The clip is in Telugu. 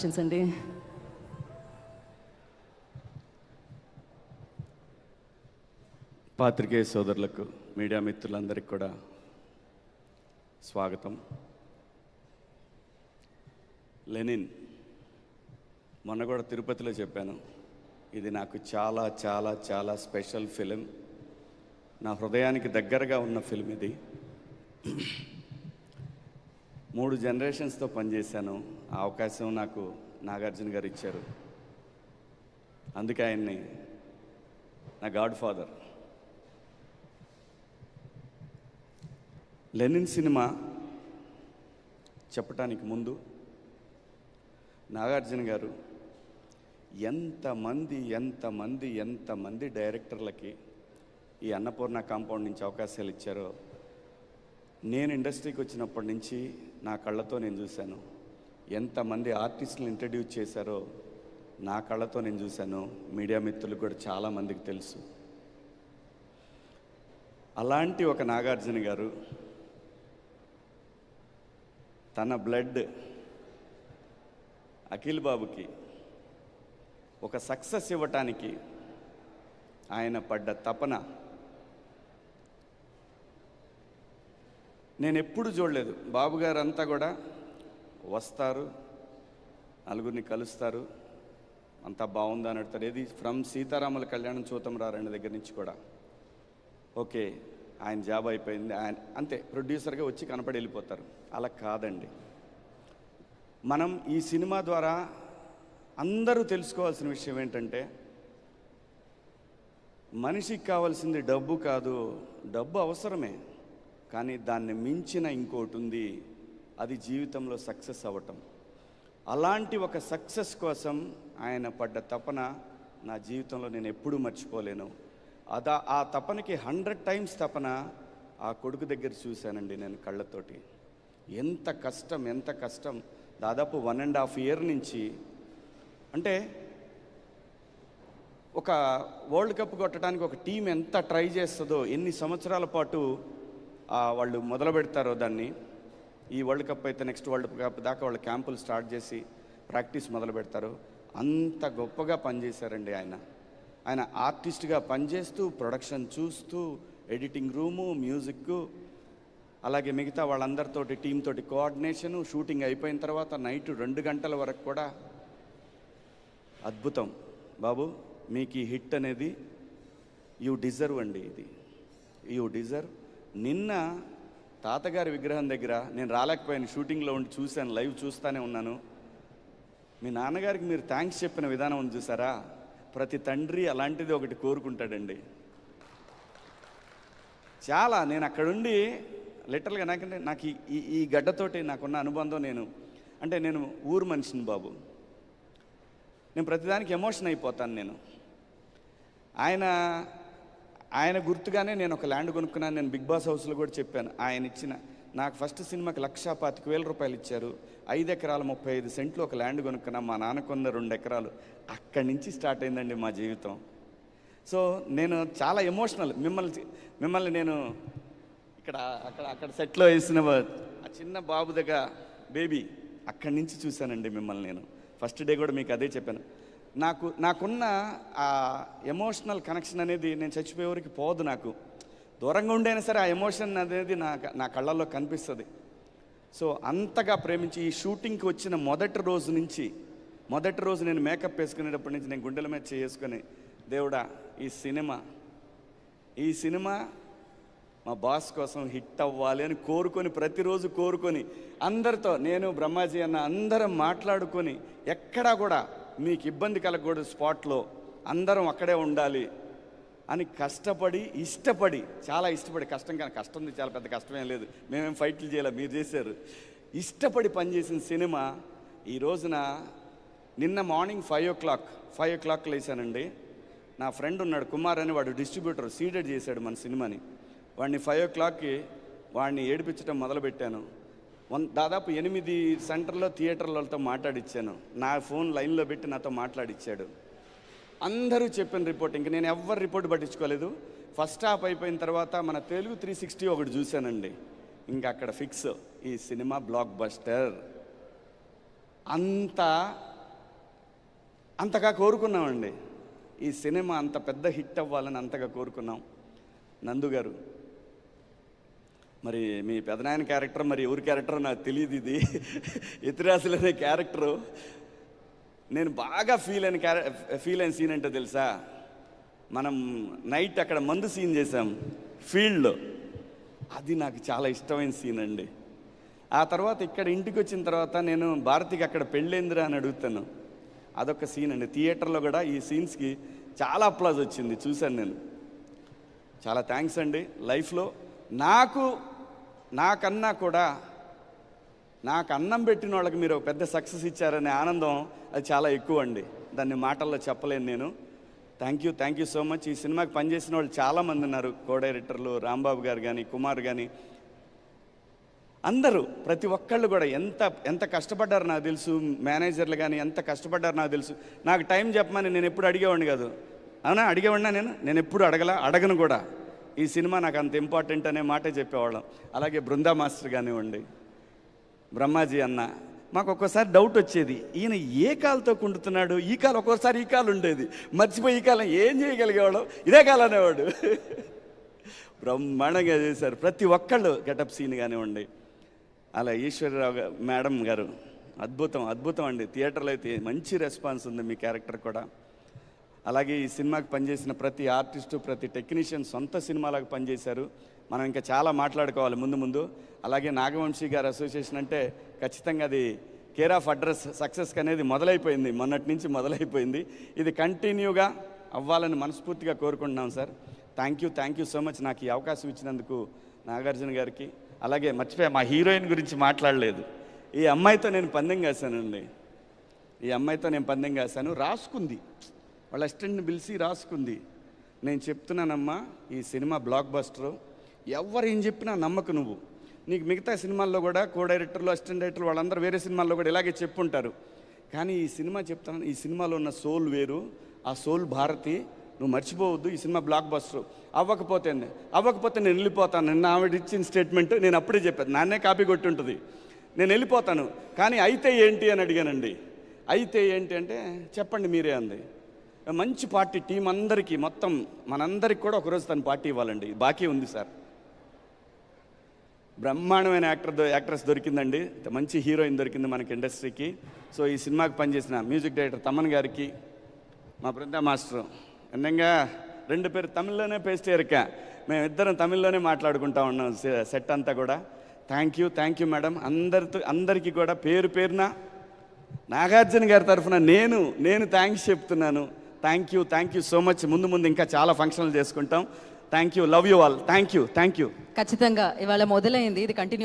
అండి. పాత్రికేయ సోదరులకు, మీడియా మిత్రులందరికీ కూడా స్వాగతం. లెనిన్ మొన్న కూడా తిరుపతిలో చెప్పాను, ఇది నాకు చాలా చాలా చాలా స్పెషల్ ఫిలిం, నా హృదయానికి దగ్గరగా ఉన్న ఫిలిం ఇది. 3 జనరేషన్స్తో పనిచేశాను. ఆ అవకాశం నాకు నాగార్జున గారు ఇచ్చారు. అందుకే ఆయన్ని నా గాడ్ ఫాదర్. లెనిన్ సినిమా చెప్పటానికి ముందు నాగార్జున గారు ఎంతమంది డైరెక్టర్లకి ఈ అన్నపూర్ణ కాంపౌండ్ నుంచి అవకాశాలు ఇచ్చారో నేను ఇండస్ట్రీకి వచ్చినప్పటి నుంచి నా కళ్ళతో నేను చూశాను. ఎంతమంది ఆర్టిస్టులు ఇంట్రడ్యూస్ చేశారో నా కళ్ళతో నేను చూశాను. మీడియా మిత్రులకు కూడా చాలామందికి తెలుసు. అలాంటి ఒక నాగార్జున గారు తన బ్లడ్ అఖిల్ బాబుకి ఒక సక్సెస్ ఇవ్వటానికి ఆయన పడ్డ తపన నేను ఎప్పుడు చూడలేదు. బాబు గారు అంతా కూడా వస్తారు, నలుగురిని కలుస్తారు, అంతా బాగుందా అని అడుగుతారు. ఏది ఫ్రమ్ సీతారాముల కళ్యాణం చూతం రారని దగ్గర నుంచి కూడా ఓకే ఆయన జాబ్ అయిపోయింది, ఆయన అంతే ప్రొడ్యూసర్గా వచ్చి కనపడి వెళ్ళిపోతారు. అలా కాదండి. మనం ఈ సినిమా ద్వారా అందరూ తెలుసుకోవాల్సిన విషయం ఏంటంటే, మనిషికి కావాల్సింది డబ్బు కాదు. డబ్బు అవసరమే, కానీ దాన్ని మించిన ఇంకోటి ఉంది, అది జీవితంలో సక్సెస్ అవ్వటం. అలాంటి ఒక సక్సెస్ కోసం ఆయన పడ్డ తపన నా జీవితంలో నేను ఎప్పుడూ మర్చిపోలేను. ఆ తపనకి 100 టైమ్స్ తపన ఆ కొడుకు దగ్గర చూశానండి నేను కళ్ళతోటి. ఎంత కష్టం. దాదాపు 1.5 year నుంచి, అంటే ఒక వరల్డ్ కప్ కొట్టడానికి ఒక టీం ఎంత ట్రై చేస్తుందో, ఎన్ని సంవత్సరాల పాటు వాళ్ళు మొదలు పెడతారో దాన్ని. ఈ వరల్డ్ కప్ అయితే నెక్స్ట్ వరల్డ్ కప్ దాకా వాళ్ళు క్యాంపులు స్టార్ట్ చేసి ప్రాక్టీస్ మొదలు పెడతారు. అంత గొప్పగా పనిచేశారండి ఆయన ఆర్టిస్ట్గా పనిచేస్తూ, ప్రొడక్షన్ చూస్తూ, ఎడిటింగ్ రూము, మ్యూజిక్, అలాగే మిగతా వాళ్ళందరితోటి టీంతోటి కోఆర్డినేషను, షూటింగ్ అయిపోయిన తర్వాత నైట్ 2 గంటల వరకు కూడా. అద్భుతం బాబు, మీకు ఈ హిట్ అనేది యూ డిజర్వ్ అండి. ఇది యూ డిజర్వ్. నిన్న తాతగారి విగ్రహం దగ్గర నేను రాలేకపోయాను, షూటింగ్లో ఉండి చూశాను, లైవ్ చూస్తూనే ఉన్నాను. మీ నాన్నగారికి మీరు థ్యాంక్స్ చెప్పిన విధానం ఉంది చూసారా, ప్రతి తండ్రి అలాంటిది ఒకటి కోరుకుంటాడండి. చాలా నేను అక్కడుండి లిటరల్గా నాకు ఈ గడ్డతోటి నాకున్న అనుబంధం, నేను ఊరు మనిషిని బాబు. నేను ప్రతిదానికి ఎమోషన్ అయిపోతాను. నేను ఆయన గుర్తుగానే నేను ఒక ల్యాండ్ కొనుక్కున్నాను. నేను బిగ్ బాస్ హౌస్లో కూడా చెప్పాను. ఆయన ఇచ్చిన నాకు ఫస్ట్ సినిమాకి 1,25,000 రూపాయలు ఇచ్చారు. 5 ఎకరాలు 35 సెంట్లు ఒక ల్యాండ్ కొనుక్కున్నా. మా నాన్న కొన్న 2 ఎకరాలు. అక్కడి నుంచి స్టార్ట్ అయిందండి మా జీవితం. సో నేను చాలా ఎమోషనల్. మిమ్మల్ని నేను అక్కడ సెట్లో వేసిన ఆ చిన్న బాబు దగ్గర బేబీ, అక్కడి నుంచి చూశానండి మిమ్మల్ని. నేను ఫస్ట్ డే కూడా మీకు అదే చెప్పాను. నాకున్న ఆ ఎమోషనల్ కనెక్షన్ అనేది నేను చచ్చిపోయేవరకు పోదు. నాకు దూరంగా ఉండైనా సరే ఆ ఎమోషన్ అనేది నా కళ్ళల్లో కనిపిస్తుంది. సో అంతగా ప్రేమించి ఈ షూటింగ్కి వచ్చిన మొదటి రోజు నేను మేకప్ వేసుకునేటప్పటి నుంచి నేను గుండెల మీద చేసుకొని, దేవుడా ఈ సినిమా మా బాస్ కోసం హిట్ అవ్వాలి అని ప్రతిరోజు కోరుకొని అందరితో, నేను బ్రహ్మాజీ అన్న అందరం మాట్లాడుకొని, ఎక్కడా కూడా మీకు ఇబ్బంది కలగకూడదు, స్పాట్లో అందరం అక్కడే ఉండాలి అని చాలా ఇష్టపడి కష్టం చాలా పెద్ద కష్టమేం లేదు, మేమేం ఫైట్లు చేయాలి, మీరు చేశారు. ఇష్టపడి పనిచేసిన సినిమా ఈ రోజున నిన్న మార్నింగ్ 5 o'clock లేచానండి. నా ఫ్రెండ్ ఉన్నాడు కుమార్ అని, వాడు డిస్ట్రిబ్యూటర్, సీడెడ్ చేశాడు మన సినిమాని. వాడిని 5 o'clockకి వాడిని ఏడిపించడం మొదలుపెట్టాను. దాదాపు 8 సెంటర్లో థియేటర్లతో మాట్లాడిచ్చాను. నా ఫోన్ లైన్లో పెట్టి నాతో మాట్లాడిచ్చాడు. అందరూ చెప్పిన రిపోర్ట్, ఇంక నేను ఎవ్వరు రిపోర్ట్ పట్టించుకోలేదు. ఫస్ట్ హాఫ్ అయిపోయిన తర్వాత మన తెలుగు 360 ఒకటి చూశానండి. ఇంకా అక్కడ ఫిక్స్, ఈ సినిమా బ్లాక్ బస్టర్. అంతగా కోరుకున్నామండి. ఈ సినిమా అంత పెద్ద హిట్ అవ్వాలని అంతగా కోరుకున్నాం. నందు గారు, మరి మీ పెదనాయన క్యారెక్టర్ మరి ఎవరి క్యారెక్టర్ నాకు తెలియదు. ఇది ఎతిరాసులు అనే క్యారెక్టరు నేను బాగా ఫీల్ అయిన సీన్ అంటే తెలుసా? మనం నైట్ అక్కడ మందు సీన్ చేసాం ఫీల్డ్లో. అది నాకు చాలా ఇష్టమైన సీన్ అండి. ఆ తర్వాత ఇక్కడ ఇంటికి వచ్చిన తర్వాత నేను భారతికి అక్కడ పెళ్ళేందిరా అని అడుగుతాను. అదొక సీన్ అండి. థియేటర్లో కూడా ఈ సీన్స్కి చాలా అప్లాజ్ వచ్చింది, చూశాను నేను. చాలా థ్యాంక్స్ అండి. లైఫ్లో నాకన్నా కూడా నాకు అన్నం పెట్టిన వాళ్ళకి మీరు ఒక పెద్ద సక్సెస్ ఇచ్చారనే ఆనందం అది చాలా ఎక్కువ అండి. దాన్ని మాటల్లో చెప్పలేను నేను. Thank you so much. ఈ సినిమాకి పనిచేసిన వాళ్ళు చాలామంది ఉన్నారు. కో డైరెక్టర్లు రాంబాబు గారు కానీ, కుమార్ కానీ, అందరూ ప్రతి ఒక్కళ్ళు కూడా ఎంత కష్టపడ్డారు నాకు తెలుసు. మేనేజర్లు కానీ ఎంత కష్టపడ్డారు నాకు తెలుసు. నాకు టైం చెప్పమని నేను ఎప్పుడు అడిగేవాడిని కాదు. అవునా? అడిగేవాడినా? నేను ఎప్పుడు అడగను కూడా. ఈ సినిమా నాకు అంత ఇంపార్టెంట్ అనే మాటే చెప్పేవాళ్ళం. అలాగే బృందా మాస్టర్ కానివ్వండి, బ్రహ్మాజీ అన్న, మాకు ఒక్కోసారి డౌట్ వచ్చేది, ఈయన ఏ కాలుతో కుంటున్నాడు, ఈ కాలు ఒక్కోసారి ఈ కాలు ఉండేది, మర్చిపోయి ఈ కాలం ఏం చేయగలిగేవాడు, ఇదే కాలు అనేవాడు. బ్రహ్మాండంగా చేశారు ప్రతి ఒక్కళ్ళు. గెటప్ సీన్ కానివ్వండి, అలా ఈశ్వరరావు మేడం గారు అద్భుతం అండి. థియేటర్లో అయితే మంచి రెస్పాన్స్ ఉంది మీ క్యారెక్టర్ కూడా. అలాగే ఈ సినిమాకి పనిచేసిన ప్రతి ఆర్టిస్టు, ప్రతి టెక్నీషియన్ సొంత సినిమాలకు పనిచేశారు. మనం ఇంకా చాలా మాట్లాడుకోవాలి ముందు. అలాగే నాగవంశీ గారు అసోసియేషన్ అంటే ఖచ్చితంగా అది కేర్ ఆఫ్ అడ్రస్ సక్సెస్కి అనేది మొదలైపోయింది, మొన్నటి నుంచి మొదలైపోయింది. ఇది కంటిన్యూగా అవ్వాలని మనస్ఫూర్తిగా కోరుకుంటున్నాం sir. Thank you so much నాకు ఈ అవకాశం ఇచ్చినందుకు నాగార్జున గారికి. అలాగే మర్చిపోయా, మా హీరోయిన్ గురించి మాట్లాడలేదు. ఈ అమ్మాయితో నేను పందెం కాశానండి. రాసుకుంది, వాళ్ళ అసిస్టెంట్ని పిలిచి రాసుకుంది. నేను చెప్తున్నానమ్మా, ఈ సినిమా బ్లాక్ బస్టరు, ఎవరు ఏం చెప్పినా నమ్మకు నువ్వు. నీకు మిగతా సినిమాల్లో కూడా కో డైరెక్టర్లు, అసిస్టెంట్ డైరెక్టర్లు వాళ్ళందరూ వేరే సినిమాల్లో కూడా ఇలాగే చెప్పుంటారు. కానీ ఈ సినిమా చెప్తాను, ఈ సినిమాలో ఉన్న సోల్ వేరు. ఆ సోల్ భారతి, నువ్వు మర్చిపోవద్దు. ఈ సినిమా బ్లాక్ బస్టర్ అవ్వకపోతే నేను వెళ్ళిపోతాను. నిన్న ఆవిడ ఇచ్చిన స్టేట్మెంట్ నేను అప్పుడే చెప్పాను, నాన్నే కాపీ కొట్టి ఉంటుంది. నేను వెళ్ళిపోతాను, కానీ అయితే ఏంటి అని అడిగానండి. అయితే ఏంటి అంటే చెప్పండి మీరే అంది. మంచి పార్టీ టీం అందరికీ, మొత్తం మనందరికి కూడా ఒకరోజు తను పార్టీ ఇవ్వాలండి, బాకీ ఉంది సార్. బ్రహ్మాండమైన యాక్ట్రెస్ దొరికిందండి, మంచి హీరోయిన్ దొరికింది మనకి ఇండస్ట్రీకి. సో ఈ సినిమాకి పనిచేసిన మ్యూజిక్ డైరెక్టర్ తమన్ గారికి, మా బృందా మాస్టర్ అందంగా 2 పేరు తమిళ్లోనే పేస్ట్ ఎరిక, మేమిద్దరం తమిళ్లోనే మాట్లాడుకుంటా ఉన్నాం సెట్ అంతా కూడా. Thank you madam. అందరికీ కూడా పేరున నాగార్జున గారి తరఫున నేను థ్యాంక్స్ చెప్తున్నాను. Thank you so much. ముందు ఇంకా చాలా ఫంక్షన్లు చేసుకుంటాం. Thank you, love you all. Thank you. ఖచ్చితంగా ఇవాళ మొదలైంది, ఇది కంటిన్యూ